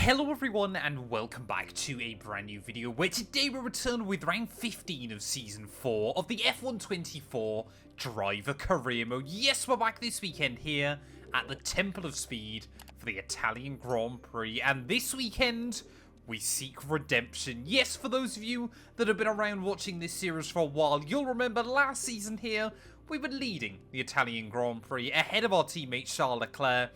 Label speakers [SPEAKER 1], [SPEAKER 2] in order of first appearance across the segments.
[SPEAKER 1] Hello everyone and welcome back to a brand new video where today we return with round 15 of season 4 of the F124 driver career mode. Yes, we're back this weekend here at the Temple of Speed for the Italian Grand Prix, and this weekend we seek redemption. Yes, for those of you that have been around watching this series for a while, you'll remember last season here we were leading the Italian Grand Prix ahead of our teammate Charles Leclerc,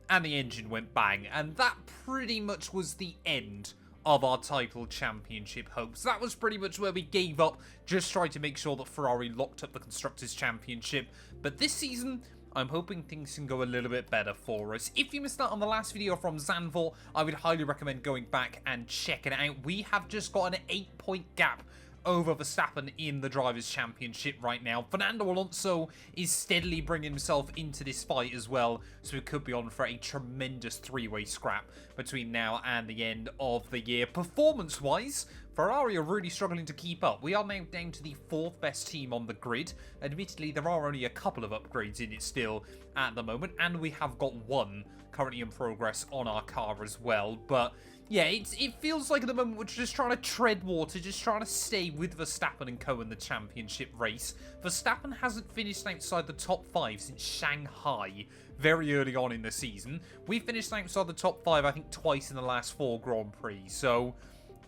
[SPEAKER 1] and the engine went bang, and that pretty much was the end of our title championship hopes. That was pretty much where we gave up, just trying to make sure that Ferrari locked up the Constructors' Championship. But this season, I'm hoping things can go a little bit better for us. If you missed out on the last video from Zandvoort, I would highly recommend going back and checking it out. We have just got an 8-point gap over Verstappen in the Drivers' Championship right now. Fernando Alonso is steadily bringing himself into this fight as well, so we could be on for a tremendous three-way scrap between now and the end of the year. Performance-wise, Ferrari are really struggling to keep up. We are now down to the 4th best team on the grid. Admittedly, there are only a couple of upgrades in it still at the moment, and we have got one currently in progress on our car as well. But yeah, it feels like at the moment we're just trying to tread water, just trying to stay with Verstappen and co in the championship race. Verstappen hasn't finished outside the top 5 since Shanghai very early on in the season. We finished outside the top 5, I think, twice in the last 4 Grand Prix, so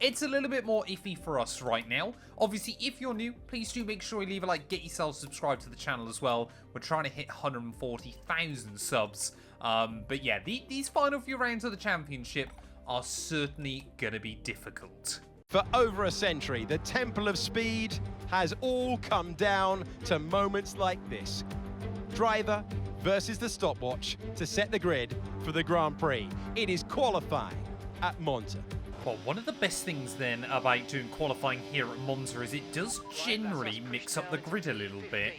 [SPEAKER 1] it's a little bit more iffy for us right now. Obviously, if you're new, please do make sure you leave a like, get yourself subscribed to the channel as well. We're trying to hit 140,000 subs. But yeah, these final few rounds of the championship are certainly going to be difficult.
[SPEAKER 2] For over a century, the Temple of Speed has all come down to moments like this. Driver versus the stopwatch to set the grid for the Grand Prix. It is qualifying at Monza.
[SPEAKER 1] Well, one of the best things then about doing qualifying here at Monza is it does generally mix up the grid a little bit.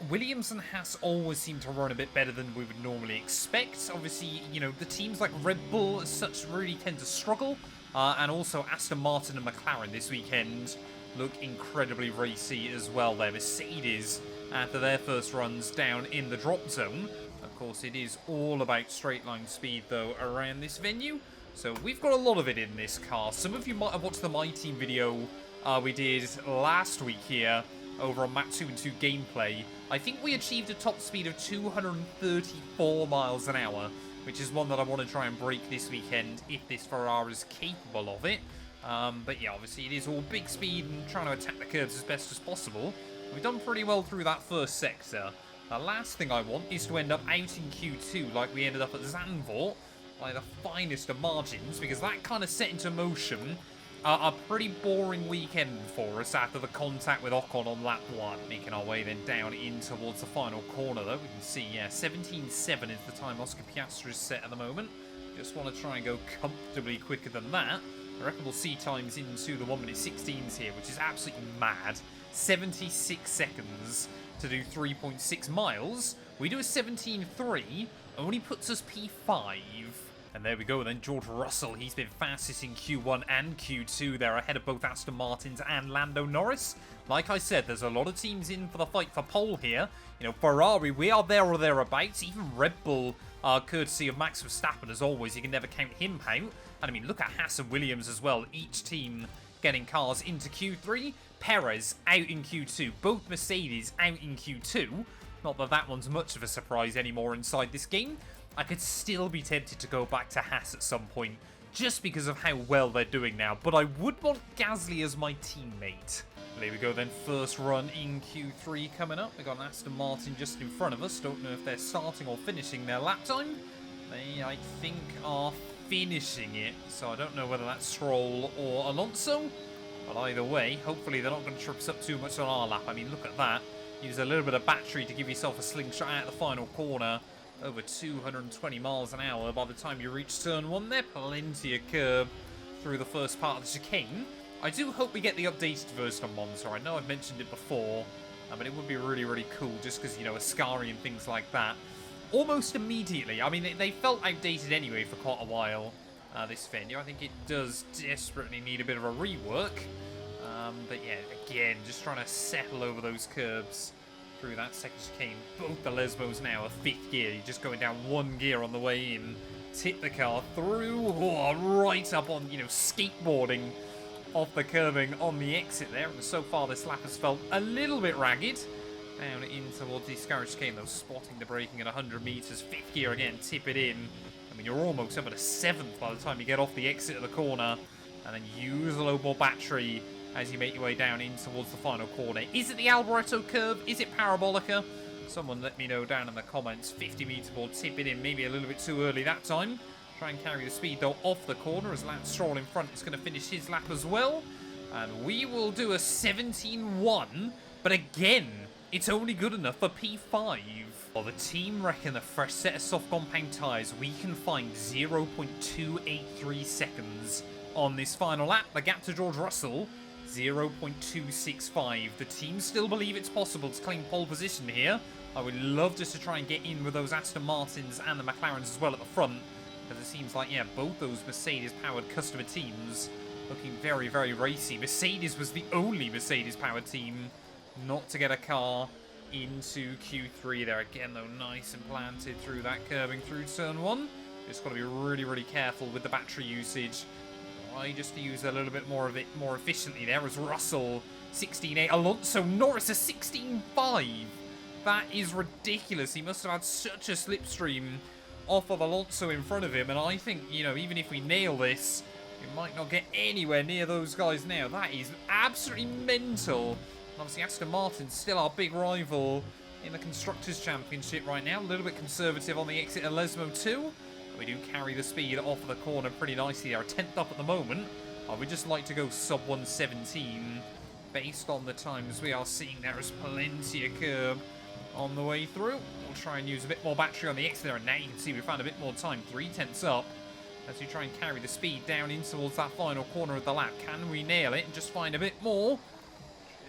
[SPEAKER 1] Williams and Haas always seem to run a bit better than we would normally expect. Obviously, you know, the teams like Red Bull as such really tend to struggle. And also Aston Martin and McLaren this weekend look incredibly racy as well. Their Mercedes, after their first runs down in the drop zone. Of course, it is all about straight line speed, though, around this venue. So we've got a lot of it in this car. Some of you might have watched the My Team video we did last week here over on Map 2 and 2 gameplay. I think we achieved a top speed of 234 miles an hour, which is one that I want to try and break this weekend if this Ferrari is capable of it. But yeah, obviously it is all big speed and trying to attack the curves as best as possible. We've done pretty well through that first sector. The last thing I want is to end up out in Q2 like we ended up at Zandvoort, by the finest of margins, because that kind of set into motion a pretty boring weekend for us after the contact with Ocon on lap 1. Making our way then down in towards the final corner, though. We can see, yeah, 17.7 is the time Oscar Piastri is set at the moment. Just want to try and go comfortably quicker than that. I reckon we'll see times into the 1:16s here, which is absolutely mad. 76 seconds to do 3.6 miles. We do a 17.3, only puts us P5. And there we go then, George Russell, he's been fastest in Q1 and Q2 there, ahead of both Aston Martins and Lando Norris. Like I said, there's a lot of teams in for the fight for pole here. You know, Ferrari, we are there or thereabouts. Even Red Bull, courtesy of Max Verstappen, as always, you can never count him out. And I mean, look at Haas and Williams as well, each team getting cars into Q3. Perez out in Q2, both Mercedes out in Q2. Not that that one's much of a surprise anymore inside this game. I could still be tempted to go back to Haas at some point, just because of how well they're doing now, but I would want Gasly as my teammate. There we go then, first run in Q3 coming up. We've got an Aston Martin just in front of us. Don't know if they're starting or finishing their lap time. They, I think, are finishing it, so I don't know whether that's Stroll or Alonso. But either way, hopefully they're not going to trip us up too much on our lap. I mean, look at that. Use a little bit of battery to give yourself a slingshot out of the final corner. Over 220 miles an hour by the time you reach turn 1 there. Plenty of curb through the first part of the chicane. I do hope we get the updated version of Monza. I know I've mentioned it before, but it would be really, really cool just because, you know, Ascari and things like that. Almost immediately. I mean, they felt outdated anyway for quite a while, this venue. I think it does desperately need a bit of a rework. But yeah, again, just trying to settle over those curbs through that second chicane. Both the Lesbos now are 5th gear. You're just going down 1 gear on the way in. tip the car through, right up on, skateboarding off the curbing on the exit there. And so far, this lap has felt a little bit ragged. Down in towards the discouraged chicane, though, spotting the braking at 100 metres. Fifth gear again, tip it in. I mean, you're almost up at a 7th by the time you get off the exit of the corner. And then use a low ball battery as you make your way down in towards the final corner. Is it the Alboreto curve? Is it Parabolica? Someone let me know down in the comments. 50 metre board, tip it in. Maybe a little bit too early that time. Try and carry the speed, though, off the corner as Lance Stroll in front is going to finish his lap as well. And we will do a 17-1. But again, it's only good enough for P5. Well, the team reckon a fresh set of soft compound tyres, we can find 0.283 seconds on this final lap. The gap to George Russell, 0.265. The team still believe it's possible to claim pole position here. I would love just to try and get in with those Aston Martins and the McLarens as well at the front. Because it seems like, yeah, both those Mercedes-powered customer teams looking very, very racy. Mercedes was the only Mercedes-powered team not to get a car into Q3 there. Again, though, nice and planted through that curbing through turn 1. Just got to be really, really careful with the battery usage. Try just to use a little bit more of it more efficiently there as Russell 16.8. Alonso Norris a 16.5. That is ridiculous. He must have had such a slipstream off of Alonso in front of him. And I think, even if we nail this, we might not get anywhere near those guys now. That is absolutely mental. Obviously, Aston Martin's still our big rival in the Constructors' Championship right now. A little bit conservative on the exit of Lesmo 2. We do carry the speed off of the corner pretty nicely. They're 10th up at the moment. We'd just like to go sub 117 based on the times we are seeing. There is plenty of curb on the way through. We'll try and use a bit more battery on the exit there. And now you can see we found a bit more time. 3/10 up as we try and carry the speed down in towards that final corner of the lap. Can we nail it and just find a bit more?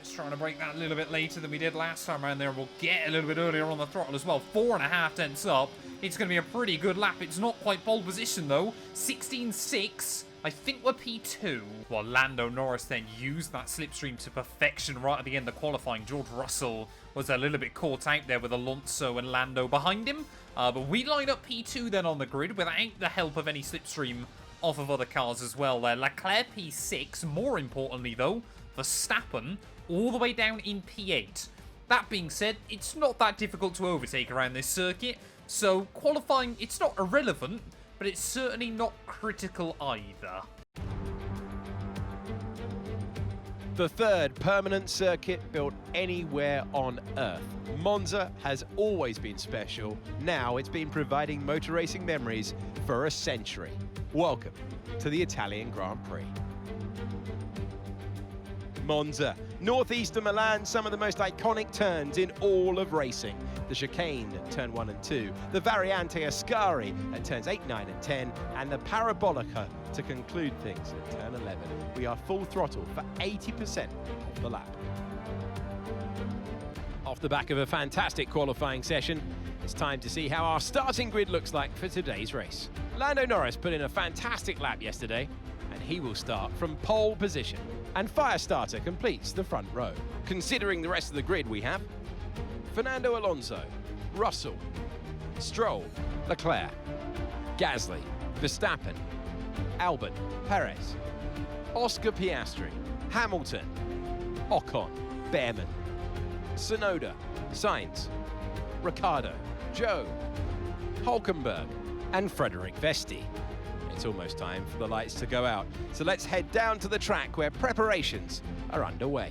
[SPEAKER 1] Just trying to break that a little bit later than we did last time around there. We'll get a little bit earlier on the throttle as well. 4.5 tenths up. It's going to be a pretty good lap. It's not quite pole position, though. 16.6. I think we're P2. Well, Lando Norris then used that slipstream to perfection right at the end of qualifying. George Russell was a little bit caught out there with Alonso and Lando behind him. But we line up P2 then on the grid without the help of any slipstream off of other cars as well there. LECLERC P6. More importantly, though, Verstappen all the way down in P8. That being said, it's not that difficult to overtake around this circuit. So qualifying, it's not irrelevant, but it's certainly not critical either.
[SPEAKER 2] The third permanent circuit built anywhere on Earth. Monza has always been special. Now it's been providing motor racing memories for a century. Welcome to the Italian Grand Prix. Monza, northeast of Milan, some of the most iconic turns in all of racing. The chicane at turn 1 and 2, the Variante Ascari at turns 8, 9 and 10, and the Parabolica to conclude things at turn 11. We are full throttle for 80% of the lap. Off the back of a fantastic qualifying session, it's time to see how our starting grid looks like for today's race. Lando Norris put in a fantastic lap yesterday, and he will start from pole position. And Firestarter completes the front row. Considering the rest of the grid, we have Fernando Alonso, Russell, Stroll, Leclerc, Gasly, Verstappen, Albon, Perez, Oscar Piastri, Hamilton, Ocon, Behrman, Tsunoda, Sainz, Ricciardo, Joe, Hulkenberg, and Frederick Vesti. It's almost time for the lights to go out, so let's head down to the track where preparations are underway.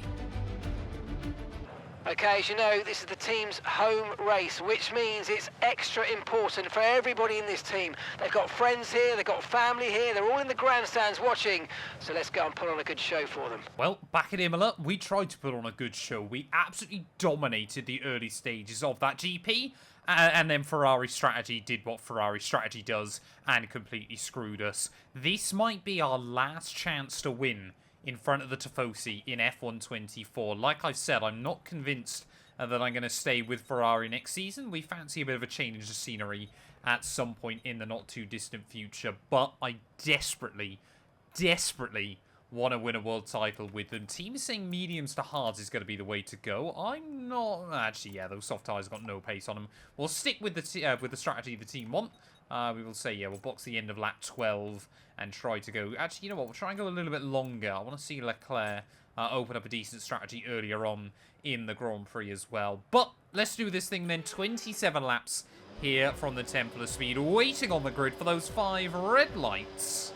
[SPEAKER 3] Okay, as you know, this is the team's home race, which means it's extra important for everybody in this team. They've got friends here, they've got family here, they're all in the grandstands watching, so let's go and put on a good show for them.
[SPEAKER 1] Well, back at Imola, we tried to put on a good show. We absolutely dominated the early stages of that GP, and then Ferrari strategy did what Ferrari strategy does and completely screwed us. This might be our last chance to win in front of the Tifosi in F124. Like I've said, I'm not convinced that I'm going to stay with Ferrari next season. We fancy a bit of a change of scenery at some point in the not too distant future, but I desperately want to win a world title with them. Team is saying mediums to hards is going to be the way to go. I'm not... Actually, yeah, those soft tyres got no pace on them. We'll stick with the strategy the team want. We will say, yeah, we'll box the end of lap 12 and try to go... Actually, you know what? We'll try and go a little bit longer. I want to see Leclerc open up a decent strategy earlier on in the Grand Prix as well. But let's do this thing then. 27 laps here from the Temple of Speed, waiting on the grid for those 5 red lights.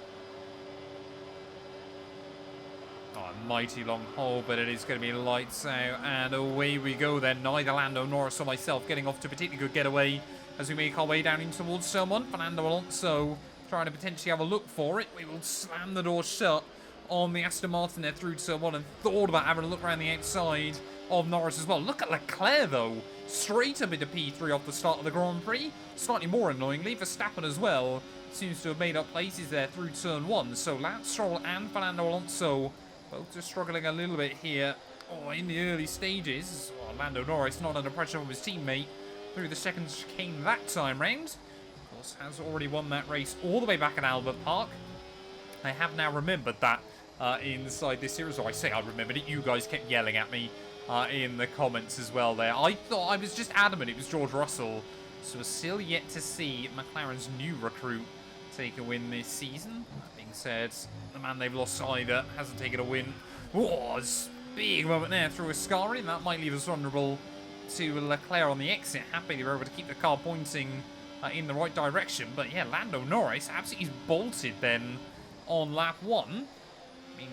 [SPEAKER 1] Oh, a mighty long hole, but it is going to be lights out, and away we go then. Neither Lando, Norris or myself getting off to a particularly good getaway as we make our way down in towards someone. Fernando Alonso trying to potentially have a look for it. We will slam the door shut on the Aston Martin there through turn 1 and thought about having a look around the outside of Norris as well. Look at Leclerc though, straight up into P3 off the start of the Grand Prix. Slightly more annoyingly, Verstappen as well seems to have made up places there through turn 1. So Lance Stroll and Fernando Alonso both just struggling a little bit here in the early stages. Well, Lando Norris not under pressure from his teammate through the second chicane that time round. Of course, has already won that race all the way back at Albert Park. I have now remembered that inside this series, or I say I remembered it, you guys kept yelling at me in the comments as well there. I thought, I was just adamant it was George Russell, so we're still yet to see McLaren's new recruit take a win this season. That being said, the man they've lost either hasn't taken a win. Oh, it's a big moment there through Ascari, and that might leave us vulnerable to Leclerc on the exit. Happy they were able to keep the car pointing in the right direction, but yeah, Lando Norris absolutely bolted then on lap 1. I mean,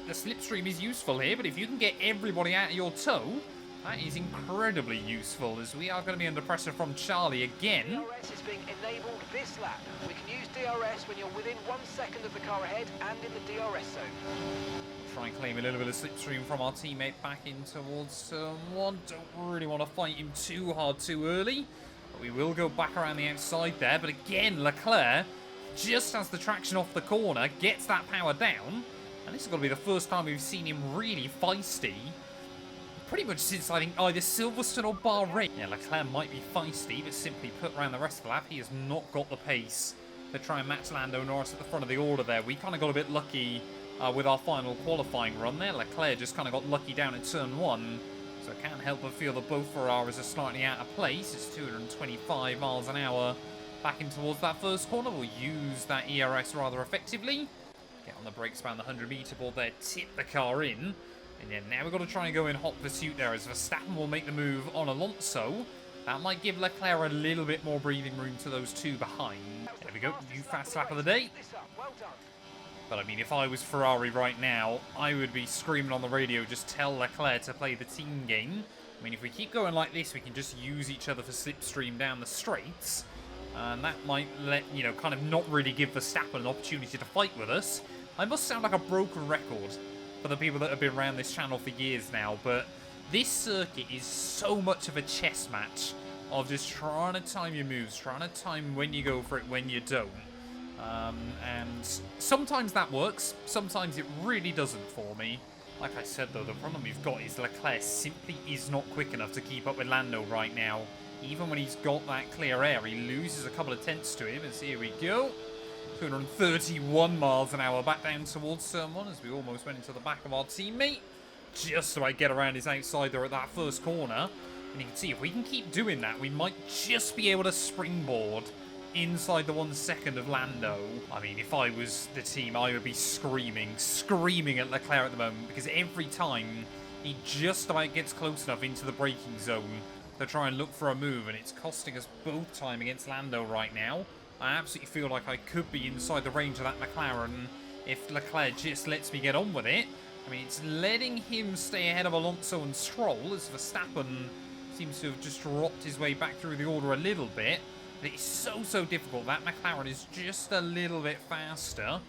[SPEAKER 1] the slipstream is useful here, but if you can get everybody out of your tow, that is incredibly useful, as we are going to be under pressure from Charlie again.
[SPEAKER 3] DRS is being enabled this lap. We can use DRS when you're within 1 second of the car ahead and in the DRS zone.
[SPEAKER 1] Try and claim a little bit of slipstream from our teammate back in towards turn 1. Don't really want to fight him too hard too early, but we will go back around the outside there. But again, Leclerc, just as the traction off the corner, gets that power down. And this is going to be the first time we've seen him really feisty. Pretty much since, I think, either Silverstone or Bahrain. Yeah, Leclerc might be feisty, but simply put around the rest of the lap, he has not got the pace to try and match Lando Norris at the front of the order there. We kind of got a bit lucky with our final qualifying run there. Leclerc just kind of got lucky down in turn 1. So I can't help but feel that both Ferraris are slightly out of place. It's 225 miles an hour back in towards that first corner. We'll use that ERS rather effectively. Get on the brakes around the 100-meter board there, tip the car in. And then now we've got to try and go in hot pursuit there as Verstappen will make the move on Alonso. That might give Leclerc a little bit more breathing room to those 2 behind. There we go, new fast lap of the day. But I mean, if I was Ferrari right now, I would be screaming on the radio, just tell Leclerc to play the team game. I mean, if we keep going like this, we can just use each other for slipstream down the straights. And that might let, you know, kind of not really give Verstappen an opportunity to fight with us. I must sound like a broken record for the people that have been around this channel for years now, but this circuit is so much of a chess match of just trying to time your moves, trying to time when you go for it, when you don't. And sometimes that works, sometimes it really doesn't for me. Like I said though, the problem we've got is Leclerc simply is not quick enough to keep up with Lando right now. Even when he's got that clear air, he loses a couple of tenths to him, as here we go. 231 miles an hour back down towards turn 1 as we almost went into the back of our teammate. Just so I get around his outside there at that first corner. And you can see if we can keep doing that, we might just be able to springboard inside the 1 second of Lando. I mean, if I was the team, I would be screaming at Leclerc at the moment, because every time he just about gets close enough into the braking zone to try and look for a move, and it's costing us both time against Lando right now. I absolutely feel like I could be inside the range of that McLaren if Leclerc just lets me get on with it. I mean, it's letting him stay ahead of Alonso and Stroll, as Verstappen seems to have just dropped his way back through the order a little bit. But it's so difficult. That McLaren is just a little bit faster.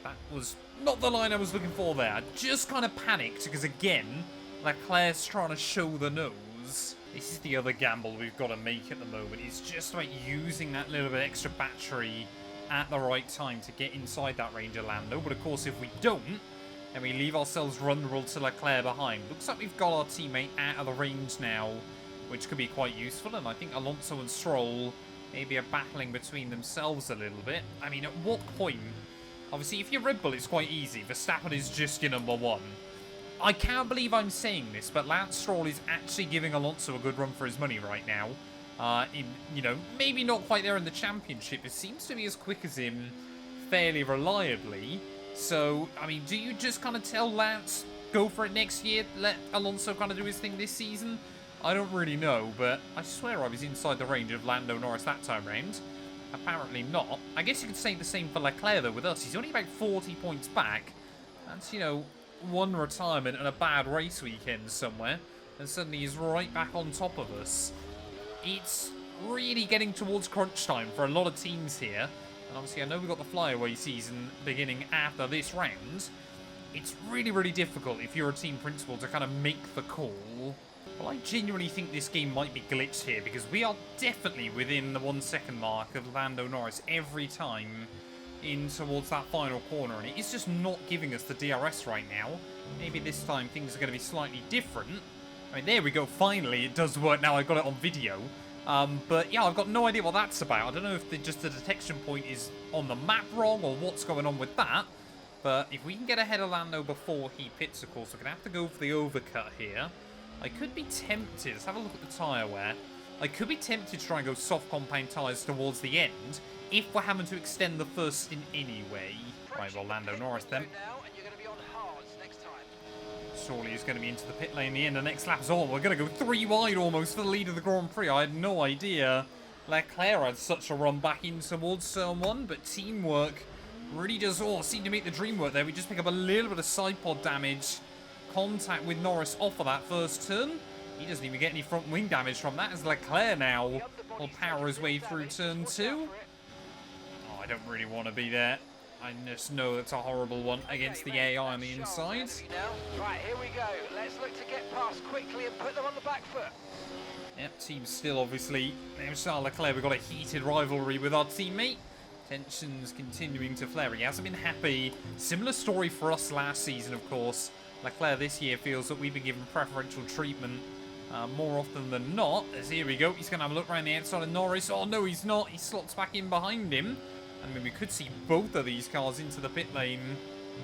[SPEAKER 1] That was not the line I was looking for there. I just kind of panicked because, again, Leclerc's trying to show the nose. This is the other gamble we've got to make at the moment. It's just about using that little bit extra battery at the right time to get inside that range of Lando. But of course, if we don't, then we leave ourselves vulnerable to Leclerc behind. Looks like we've got our teammate out of the range now, which could be quite useful. And I think Alonso and Stroll maybe are battling between themselves a little bit. I mean, at what point? Obviously, if you're Red Bull, it's quite easy. Verstappen is just your number 1. I can't believe I'm saying this, but Lance Stroll is actually giving Alonso a good run for his money right now. You know, maybe not quite there in the championship. It seems to be as quick as him fairly reliably. So, I mean, do you just kind of tell Lance, go for it next year, let Alonso kind of do his thing this season? I don't really know, but I swear I was inside the range of Lando Norris that time round. Apparently not. I guess you could say the same for Leclerc, though, with us. He's only about 40 points back. That's, you know, one retirement and a bad race weekend somewhere. And suddenly he's right back on top of us. It's really getting towards crunch time for a lot of teams here. And obviously, I know we've got the flyaway season beginning after this round. It's really, really difficult if you're a team principal to kind of make the call. Well, I genuinely think this game might be glitched here because we are definitely within the 1 second mark of Lando Norris every time in towards that final corner. And it is just not giving us the DRS right now. Maybe this time things are going to be slightly different. I mean, there we go. Finally, it does work now. I got it on video. But yeah, I've got no idea what that's about. I don't know if just the detection point is on the map wrong or what's going on with that. But if we can get ahead of Lando before he pits, of course, we're going to have to go for the overcut here. I could be tempted. Let's have a look at the tyre wear. I could be tempted to try and go soft compound tyres towards the end if we're having to extend the first stint anyway. Right, well, Lando Norris then. Surely he's going to be into the pit lane in the end. The next lap's on. We're going to go 3 wide almost for the lead of the Grand Prix. I had no idea Leclerc had such a run back in towards turn 1, but teamwork really does seem to make the dream work there. We just pick up a little bit of side pod damage. Contact with Norris off of that first turn. He doesn't even get any front wing damage from that as Leclerc now will power his way through turn 2. Oh, I don't really want to be there. I just know that's a horrible one against the AI on the inside.
[SPEAKER 3] Right, here we go. Let's look to get past quickly and put them on the back foot.
[SPEAKER 1] Yep, team still obviously. There's Charles Leclerc. We've got a heated rivalry with our teammate. Tensions continuing to flare. He hasn't been happy. Similar story for us last season, of course. Leclerc this year feels that we've been given preferential treatment more often than not. As here we go. He's going to have a look around the outside of Norris. Oh, no, he's not. He slots back in behind him. I mean, we could see both of these cars into the pit lane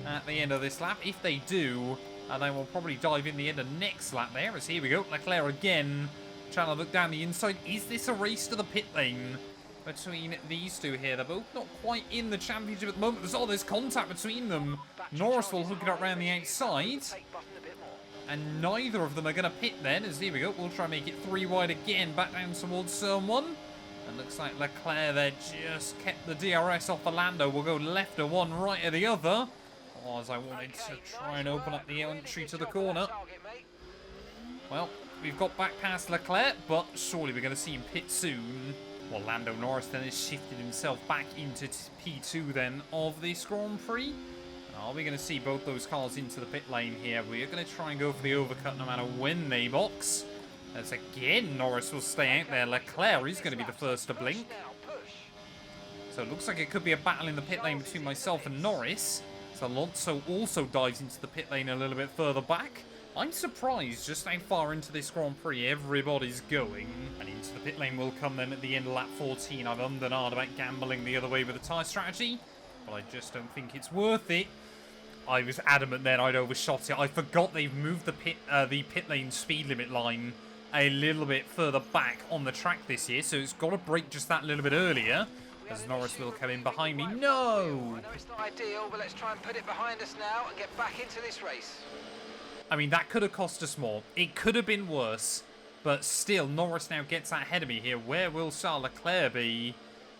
[SPEAKER 1] at the end of this lap. If they do, then we'll probably dive in the end of next lap there. As here we go. Leclerc again trying to look down the inside. Is this a race to the pit lane between these two here? They're both not quite in the championship at the moment. There's contact between them. Norris will hook it up around the outside. And neither of them are going to pit then. As here we go. We'll try and make it 3 wide again. Back down towards turn 1. And looks like Leclerc there just kept the DRS off of Lando. We'll go left of one, right of the other. Oh, as I wanted to try and open up the entry to the corner. Well, we've got back past Leclerc, but surely we're going to see him pit soon. Well, Lando Norris then has shifted himself back into P2 then of this Grand Prix. Are we going to see both those cars into the pit lane here? We're going to try and go for the overcut no matter when they box. As again, Norris will stay out there. Leclerc is going to be the first to blink. So it looks like it could be a battle in the pit lane between myself and Norris. So Alonso also dives into the pit lane a little bit further back. I'm surprised just how far into this Grand Prix everybody's going. And into the pit lane will come then at the end of lap 14. I've ummed and ahed about gambling the other way with the tyre strategy, but I just don't think it's worth it. I was adamant then I'd overshot it. I forgot they've moved the pit lane speed limit line a little bit further back on the track this year, so it's got to break just that little bit earlier. As Norris will come in behind me. No!
[SPEAKER 3] It's not ideal, but let's try and put it behind us now and get back into this race.
[SPEAKER 1] I mean, that could have cost us more. It could have been worse, but still, Norris now gets ahead of me here. Where will Charles Leclerc be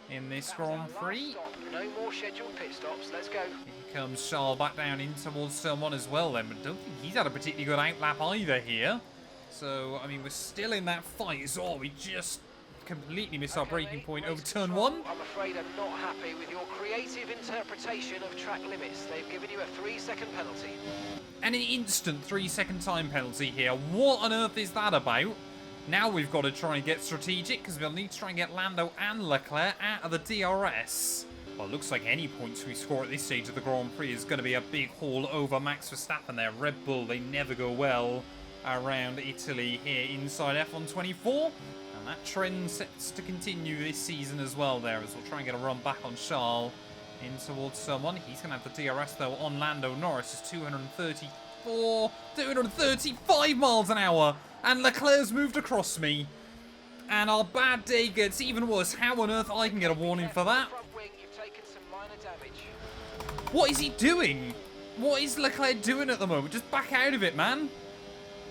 [SPEAKER 1] in this Grand Prix?
[SPEAKER 3] No more scheduled pit stops. Let's go.
[SPEAKER 1] Here comes Charles back down in towards turn 1 as well then, but don't think he's had a particularly good outlap either here. So, I mean, we're still in that fight. So, we just completely missed our braking point over turn 1.
[SPEAKER 3] I'm afraid I'm not happy with your creative interpretation of track limits. They've given you a 3-second penalty.
[SPEAKER 1] And an instant 3-second time penalty here. What on earth is that about? Now we've got to try and get strategic because we'll need to try and get Lando and Leclerc out of the DRS. Well, it looks like any points we score at this stage of the Grand Prix is going to be a big haul over Max Verstappen there. Red Bull, they never go well around Italy here inside F124. And that trend sets to continue this season as well there, as we'll try and get a run back on Charles in towards someone. He's going to have the DRS though on Lando. Norris is 235 miles an hour. And Leclerc's moved across me. And our bad day gets even worse. How on earth I can get a warning for that? What is he doing? What is Leclerc doing at the moment? Just back out of it, man.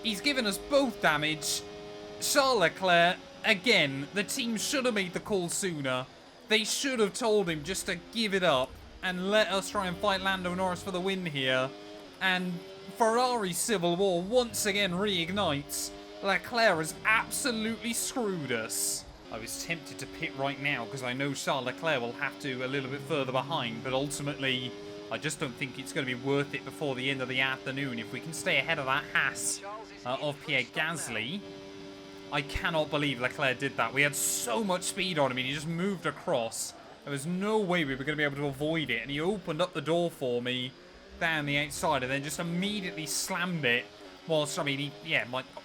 [SPEAKER 1] He's given us both damage. Charles Leclerc, again, the team should have made the call sooner. They should have told him just to give it up and let us try and fight Lando Norris for the win here. And Ferrari Civil War once again reignites. Leclerc has absolutely screwed us. I was tempted to pit right now because I know Charles Leclerc will have to a little bit further behind, but ultimately I just don't think it's going to be worth it before the end of the afternoon. If we can stay ahead of that Haas of Pierre Gasly. I cannot believe Leclerc did that. We had so much speed on him and he just moved across. There was no way we were going to be able to avoid it, and he opened up the door for me down the outside and then just immediately slammed it. Whilst, I mean,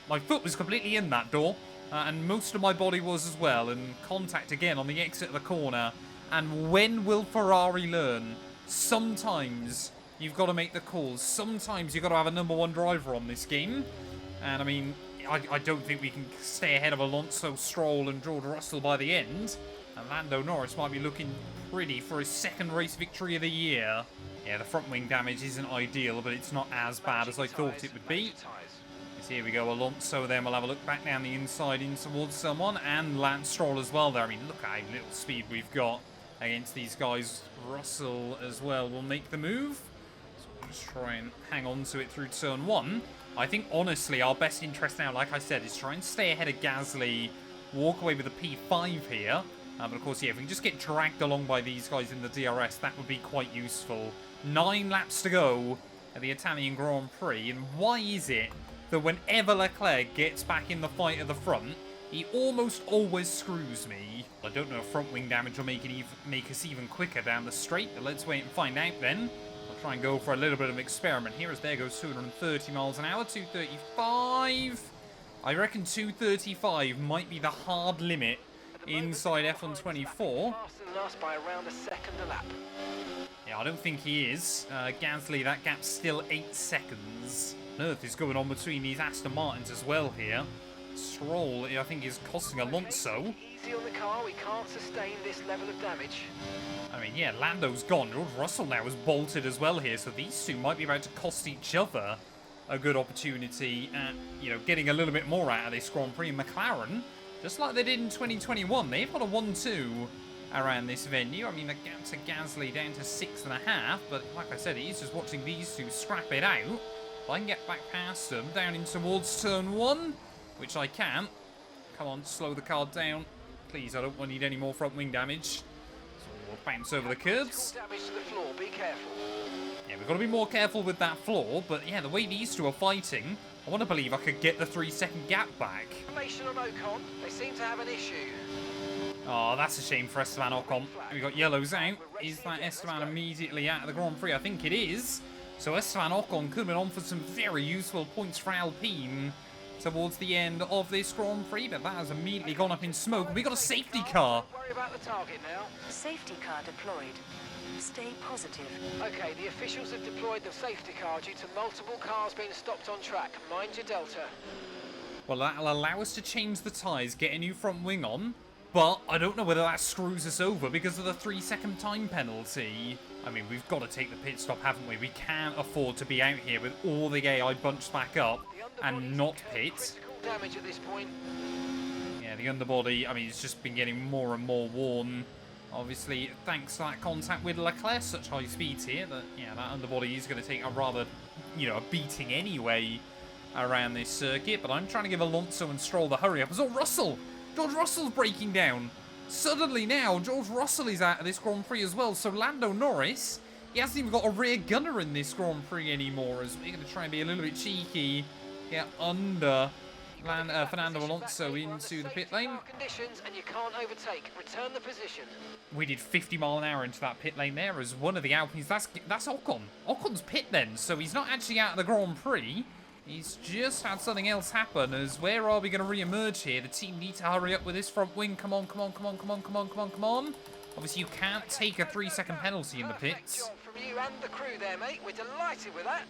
[SPEAKER 1] my foot was completely in that door, and most of my body was as well, and contact again on the exit of the corner. And when will Ferrari learn? Sometimes you've got to make the calls. Sometimes you've got to have a number one driver on this game. And, I mean, I don't think we can stay ahead of Alonso, Stroll and George Russell by the end. And Lando Norris might be looking pretty for his second race victory of the year. Yeah, the front wing damage isn't ideal, but it's not as bad as I thought it would be. So here we go, Alonso, then we'll have a look back down the inside in towards someone, and Lance Stroll as well there. I mean, look how little speed we've got against these guys. Russell as well will make the move. So we'll just try and hang on to it through turn one. I think, honestly, our best interest now, like I said, is try and stay ahead of Gasly, walk away with a P5 here. But of course, yeah, if we can just get dragged along by these guys in the DRS, that would be quite useful. 9 laps to go at the Italian Grand Prix. And why is it that whenever Leclerc gets back in the fight at the front, he almost always screws me? I don't know if front wing damage will make us even quicker down the straight, but let's wait and find out then. I'll try and go for a little bit of an experiment here, as there goes 230 miles an hour, 235. I reckon 235 might be the hard limit inside F124.
[SPEAKER 3] By around a second a lap.
[SPEAKER 1] Yeah, I don't think he is. Gasly, that gap's still 8 seconds. Earth is going on between these Aston Martins as well here. Stroll, I think, is costing Alonso.
[SPEAKER 3] Easy on the car, we can't sustain this level of damage.
[SPEAKER 1] I mean, yeah, Lando's gone. George Russell now is bolted as well here, so these two might be about to cost each other a good opportunity at, you know, getting a little bit more out of this Grand Prix. McLaren, just like they did in 2021, they've got a 1-2 around this venue. I mean, the gap to Gasly down to 6.5, but like I said, he's just watching these two scrap it out. If I can get back past them, down in towards turn one, which I can. Come on, slow the car down. Please, I don't need any more front wing damage. So we'll bounce over the curbs.
[SPEAKER 3] Damage to the floor, be careful.
[SPEAKER 1] Yeah, we've got to be more careful with that floor, but yeah, the way these two are fighting, I want to believe I could get the 3-second gap back.
[SPEAKER 3] Information on Ocon, they seem to have an issue.
[SPEAKER 1] Oh, that's a shame for Esteban Ocon. We've got yellows out. Is that Esteban immediately out of the Grand Prix? I think it is. So Esteban Ocon could have been on for some very useful points for Alpine towards the end of this Grand Prix, but that has immediately gone up in smoke. We got a safety car.
[SPEAKER 3] Don't worry about the target now.
[SPEAKER 4] Safety car deployed. Stay positive.
[SPEAKER 3] Okay, the officials have deployed the safety car due to multiple cars being stopped on track. Mind your delta.
[SPEAKER 1] Well, that'll allow us to change the tyres, get a new front wing on, but I don't know whether that screws us over because of the 3-second time penalty. I mean, we've got to take the pit stop, haven't we? We can't afford to be out here with all the AI bunched back up and not pit.
[SPEAKER 3] Critical damage at this point.
[SPEAKER 1] Yeah, the underbody, I mean, it's just been getting more and more worn. Obviously, thanks to that contact with Leclerc, such high speeds here, that, yeah, that underbody is going to take a rather, you know, a beating anyway around this circuit. But I'm trying to give Alonso and Stroll the hurry up. Oh, Russell! George Russell's breaking down. Suddenly now, George Russell is out of this Grand Prix as well. So Lando Norris, he hasn't even got a rear gunner in this Grand Prix anymore, as we're going to try and be a little bit cheeky. Get under Fernando Alonso into the pit lane.
[SPEAKER 3] Conditions and you can't overtake. Return the position.
[SPEAKER 1] We did 50 mile an hour into that pit lane there as one of the Alpines. That's Ocon. Ocon's pit then, so he's not actually out of the Grand Prix. He's just had something else happen. As where are we going to re-emerge here? The team need to hurry up with this front wing. Come on, come on, come on, come on, come on, come on, come on. Obviously, you can't take a 3-second penalty in the pits.
[SPEAKER 3] Job from you and the crew there, mate. We're delighted with that.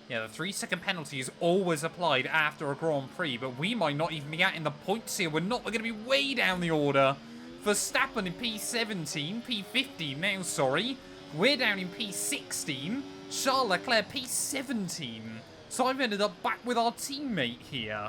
[SPEAKER 1] Yeah, the 3-second penalty is always applied after a Grand Prix, but we might not even be getting the points here. We're going to be way down the order. Verstappen in P17, P15 now, sorry. We're down in P16. Charles Leclerc P17. So I've ended up back with our teammate here.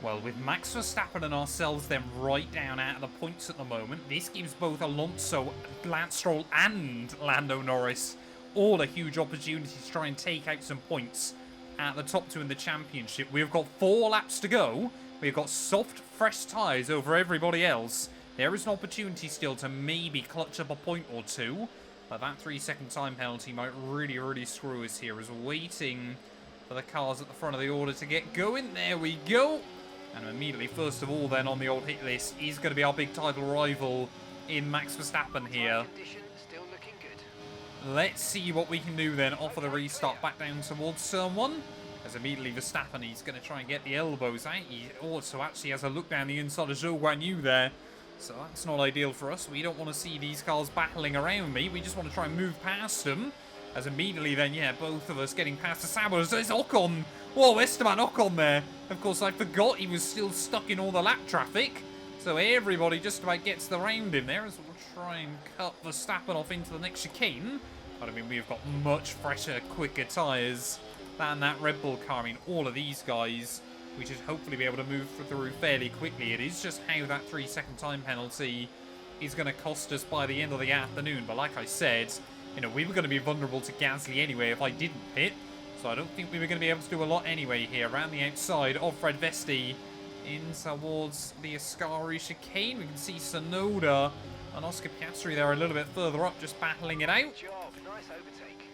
[SPEAKER 1] Well, with Max Verstappen and ourselves then right down out of the points at the moment, this gives both Alonso, Lance Stroll and Lando Norris all a huge opportunity to try and take out some points at the top two in the championship. We've got 4 laps to go. We've got soft, fresh tyres over everybody else. There is an opportunity still to maybe clutch up a point or two, but that 3-second time penalty might really, really screw us here as we're waiting for the cars at the front of the order to get going. There we go. And immediately, first of all, then on the old hit list is going to be our big title rival in Max Verstappen here. Let's see what we can do then off of the restart back down towards turn 1. As immediately Verstappen, he's going to try and get the elbows out. He also actually has a look down the inside of Zhou Guanyu there. So that's not ideal for us. We don't want to see these cars battling around me. We just want to try and move past them. As immediately then, yeah, both of us getting past the Sabers. There's Ocon. Whoa, Esteban Ocon there. Of course, I forgot he was still stuck in all the lap traffic. So everybody just about gets the round in there as we'll try and cut Verstappen off into the next chicane. But I mean, we've got much fresher, quicker tyres than that Red Bull car. I mean, all of these guys, we should hopefully be able to move through fairly quickly. It is just how that 3-second time penalty is going to cost us by the end of the afternoon. But like I said, you know, we were going to be vulnerable to Gasly anyway if I didn't pit. So I don't think we were going to be able to do a lot anyway here. Around the outside of Fred Vesti in towards the Ascari chicane. We can see Tsunoda and Oscar Piastri there a little bit further up, just battling it out.
[SPEAKER 3] Nice overtake.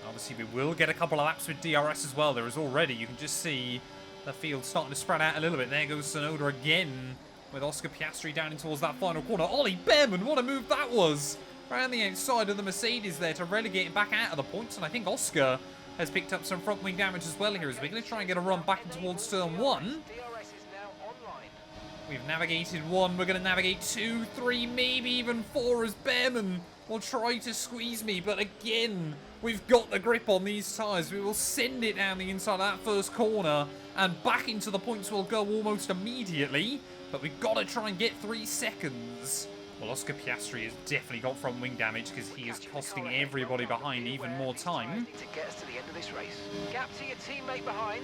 [SPEAKER 1] Obviously, we will get a couple of laps with DRS as well. There is already, you can just see the field starting to spread out a little bit. There goes Tsunoda again with Oscar Piastri down in towards that final corner. Ollie Behrman, what a move that was! Around the outside of the Mercedes there to relegate him back out of the points. And I think Oscar has picked up some front wing damage as well here as we're going to try and get a run back towards turn 1. We've navigated 1, we're going to navigate 2, 3, maybe even 4 as Behrman will try to squeeze me. But again, we've got the grip on these tyres. We will send it down the inside of that first corner and back into the points we'll go almost immediately. But we've got to try and get 3 seconds. Well, Oscar Piastri has definitely got front wing damage because he is costing everybody behind even more time.
[SPEAKER 3] To get us to the end of this race. Gap to your teammate behind,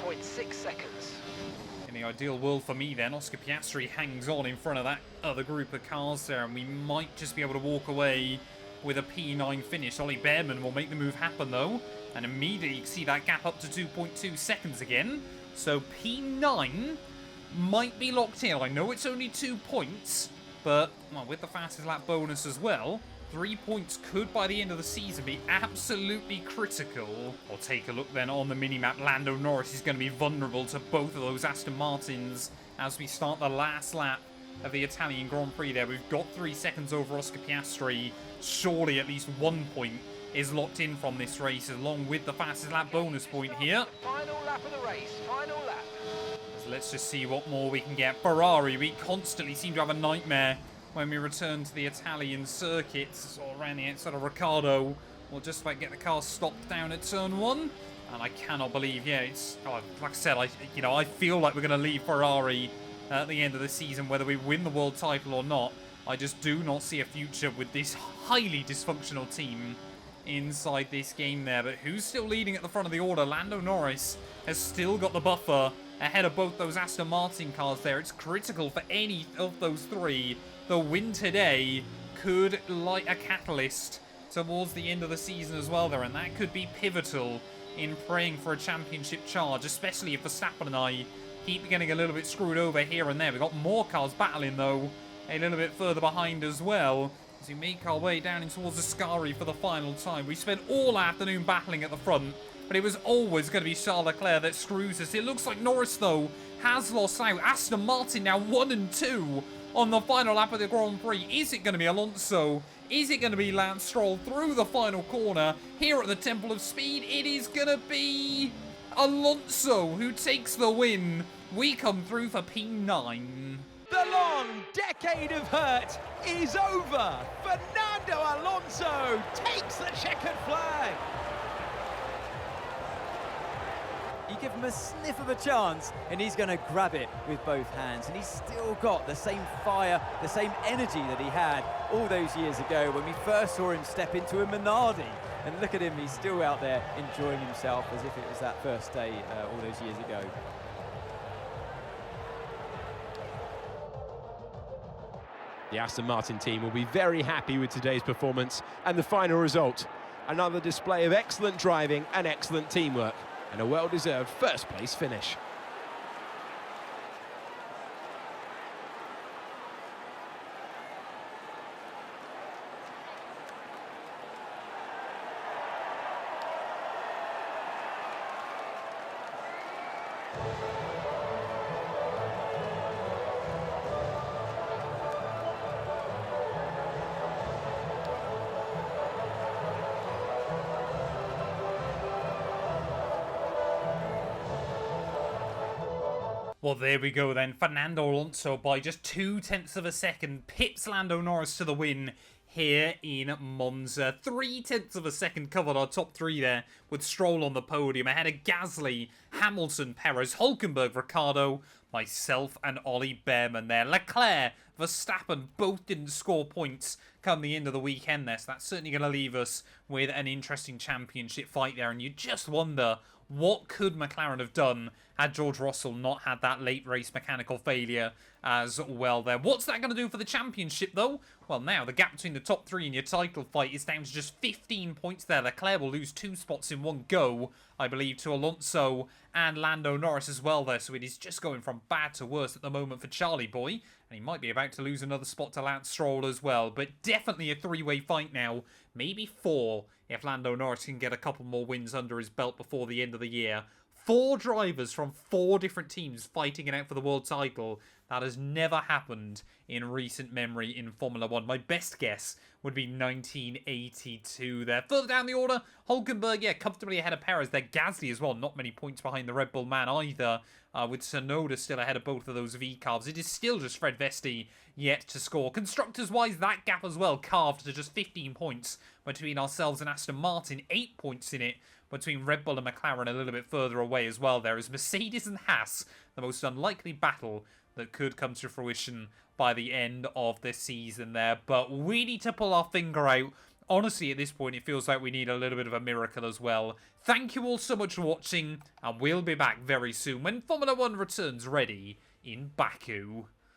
[SPEAKER 3] 2.6 seconds.
[SPEAKER 1] In the ideal world for me then, Oscar Piastri hangs on in front of that other group of cars there, and we might just be able to walk away with a P9 finish. Ollie Behrman will make the move happen though, and immediately you can see that gap up to 2.2 seconds again. So P9 might be locked in. I know it's only 2 points, but well, with the fastest lap bonus as well, 3 points could, by the end of the season, be absolutely critical. We'll take a look then on the minimap. Lando Norris is going to be vulnerable to both of those Aston Martins as we start the last lap of the Italian Grand Prix there. We've got 3 seconds over Oscar Piastri. Surely at least 1 point is locked in from this race, along with the fastest lap bonus point here.
[SPEAKER 3] Final lap of the race, final lap.
[SPEAKER 1] So let's just see what more we can get. Ferrari, we constantly seem to have a nightmare when we return to the Italian circuits, or around the outside of Ricciardo. We'll just about get the car stopped down at turn 1. And I cannot believe, yeah, it's, like I said, I feel like we're going to leave Ferrari at the end of the season, whether we win the world title or not. I just do not see a future with this highly dysfunctional team inside this game there. But who's still leading at the front of the order? Lando Norris has still got the buffer ahead of both those Aston Martin cars there. It's critical for any of those three. The win today could light a catalyst towards the end of the season as well there, and that could be pivotal in praying for a championship charge, especially if Verstappen and I keep getting a little bit screwed over here and there. We've got more cars battling though a little bit further behind as well as we make our way down in towards Ascari for the final time. We spent all afternoon battling at the front, but it was always going to be Charles Leclerc that screws us. It looks like Norris though has lost out. Aston Martin now 1 and 2 on the final lap of the Grand Prix. Is it going to be Alonso? Is it going to be Lance Stroll through the final corner here at the Temple of Speed? It is going to be Alonso who takes the win. We come through for P9.
[SPEAKER 2] The long decade of hurt is over. Fernando Alonso takes the checkered flag.
[SPEAKER 5] You give him a sniff of a chance and he's going to grab it with both hands. And he's still got the same fire, the same energy that he had all those years ago when we first saw him step into a Minardi. And look at him, he's still out there enjoying himself as if it was that first day all those years ago.
[SPEAKER 2] The Aston Martin team will be very happy with today's performance and the final result. Another display of excellent driving and excellent teamwork, and a well-deserved first-place finish.
[SPEAKER 1] Well, there we go then. Fernando Alonso by just 0.2 of a second pips Lando Norris to the win here in Monza. 0.3 of a second covered our top three there with Stroll on the podium ahead of Gasly, Hamilton, Perez, Hülkenberg, Ricciardo, myself and Ollie Behrman there. Leclerc, Verstappen both didn't score points come the end of the weekend there, so that's certainly going to leave us with an interesting championship fight there, and you just wonder what could McLaren have done had George Russell not had that late race mechanical failure as well there. What's that going to do for the championship though? Well, now the gap between the top three in your title fight is down to just 15 points there. Leclerc will lose 2 spots in one go, I believe, to Alonso and Lando Norris as well there. So it is just going from bad to worse at the moment for Charlie Boy. And he might be about to lose another spot to Lance Stroll as well. But definitely a 3-way fight now. Maybe 4 if Lando Norris can get a couple more wins under his belt before the end of the year. 4 drivers from 4 different teams fighting it out for the world title. That has never happened in recent memory in Formula 1. My best guess would be 1982 there. Further down the order, Hülkenberg, yeah, comfortably ahead of Perez. They're Gasly as well, not many points behind the Red Bull man either, with Tsunoda still ahead of both of those V-carves. It is still just Fred Vesti yet to score. Constructors-wise, that gap as well carved to just 15 points between ourselves and Aston Martin. 8 points in it between Red Bull and McLaren a little bit further away as well. There is Mercedes and Haas, the most unlikely battle that could come to fruition by the end of the season there. But we need to pull our finger out. Honestly, at this point, it feels like we need a little bit of a miracle as well. Thank you all so much for watching, and we'll be back very soon when Formula 1 returns ready in Baku.